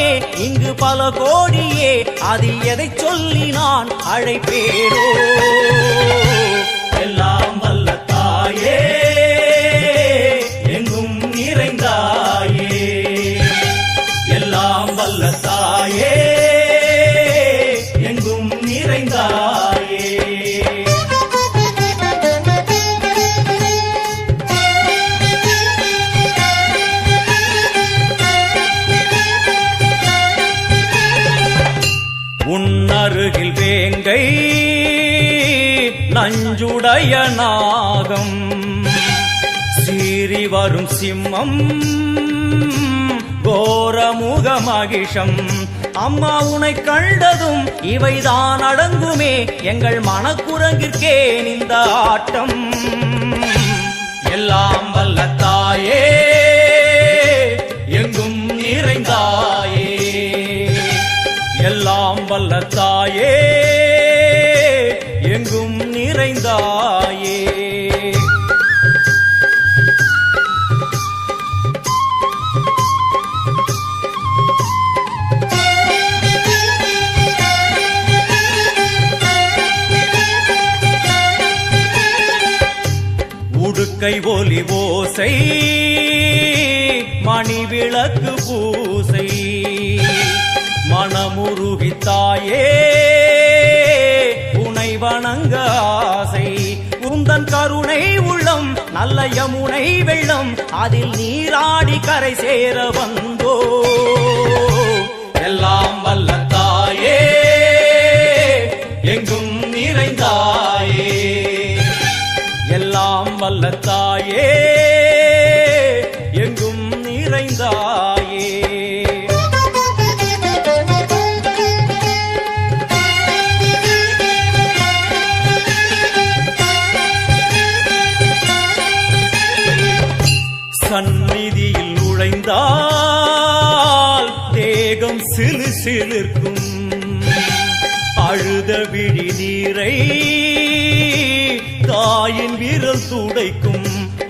உலகமே இங்கு பல கோடியே, அதில் எதை சொல்லி நான் அழைப்பேனோ? எல்லாம் வல்ல தாயே, எங்கும் நிறைந்தாயே, எல்லாம் வல்ல தாயே, எங்கும் நிறைந்தாயே. உன்னருகில் வேங்கை நஞ்சுடைய நாகம், சீறி வரும் சிம்மம் கோரமுக மகிஷம். அம்மா உனை கண்டதும் இவைதான் அடங்குமே, எங்கள் மனக்குரங்கிற்கே இந்த ஆட்டம். எல்லாம் வல்ல தாயே, எங்கும் நிறைந்தாயே, எல்லாம் வல்ல தாயே, எங்கும் நிறைந்தாயே. உடுக்கை ஒலி ஓசை, மணி விளக்கு பூசை, மனமுருகி தாயே உனை வணங்க ஆசை. உந்தன் கருணை உள்ளம் நல்ல யமுனை வெள்ளம், அதில் நீராடி கரை சேர வந்தோ. எல்லாம் வல்ல தாயே, எங்கும் நிறைந்தாயே, எல்லாம் வல்ல தாயே, எங்கும் நிறைந்தாயே. சந்நிதியில் நுழைந்தால் தேகம் சிலு சிலிர்க்கும், அழுத விழி நீரை தாயின் விரல் துடைக்கும்.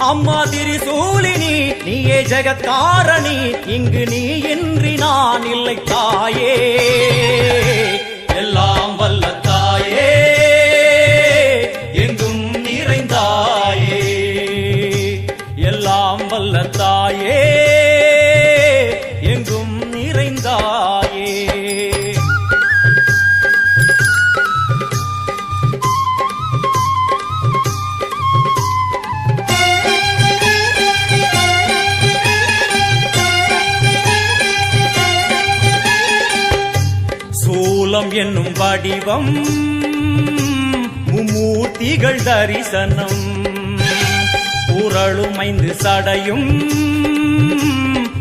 அம்மா திரிசூலினி, நீயே ஜெகத்காரணி, இங்கு நீ இன்றி நான் இல்லை தாயே. எல்லாம் வல்ல தாயே, எங்கும் நிறைந்தாயே, எல்லாம் வல்ல தாயே, எங்கும் நிறைந்தாயே. சூலம் என்னும் வடிவம், மும்மூர்த்திகள் தரிசனம், உரளும் 5 சடையும்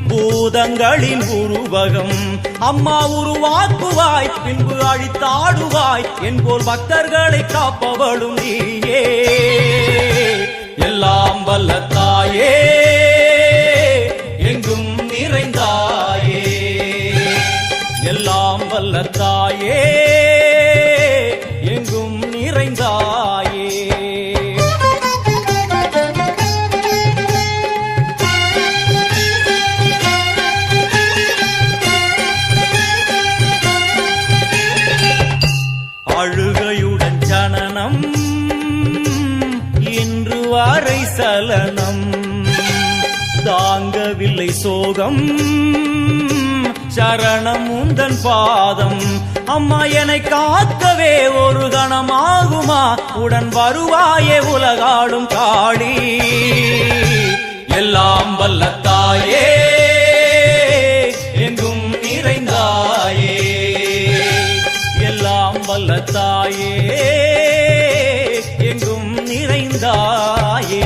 பூதங்களின் உருவகம். அம்மா உருவாக்குவாய், பின்பு அழித்தாடுவாய், என்போல் பக்தர்களை காப்பவளும் நீயே. எல்லாம் வல்ல தாயே, எங்கும் நிறைந்தாயே, எல்லாம் வல்ல தாயே, எங்கும் நிறைந்தாயே. அழுகையுடன் ஜனனம், இன்று வரை சலனம், தாங்கவில்லை சோகம், சரணம் உந்தன் பாதம். அம்மா என்னை காக்கவே ஒரு கணமாகுமா, உடன் வருவாயே உலகாடும் காளி. எல்லாம் வல்ல தாயே, எங்கும் நிறைந்தாயே, எல்லாம் வல்ல தாயே, எங்கும் நிறைந்தாயே.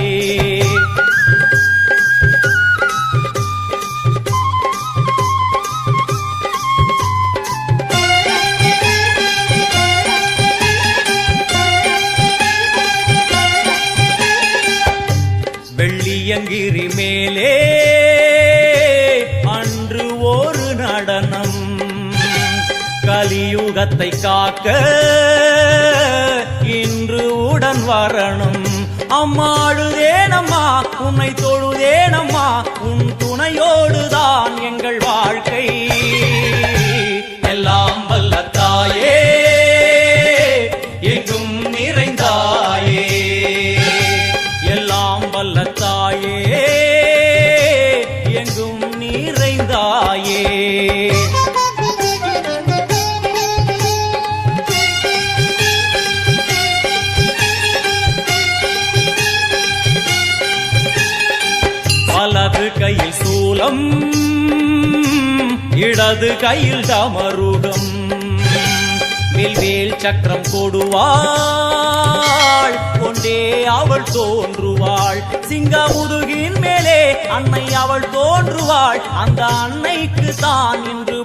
வெள்ளியங்கிரி மேலே அன்று ஒரு நடனம், கலியுகத்தை காக்க இன்று உடன் வரணும். அம்மாடுதேனம்மா, உன்னை தொழுதேனம்மா, உன் துணையோடுதான் எங்கள் வாழ்க்கை. வலது கையில் சூலம், இடது கையில் டமருகம், வில்வேல் சக்கரம் கொடுவாள், கொண்டே அவள் தோன்றுவாள். சிங்க முதுகின் மேலே அன்னை அவள் தோன்றுவாள், அந்த அன்னைக்கு தான் இன்று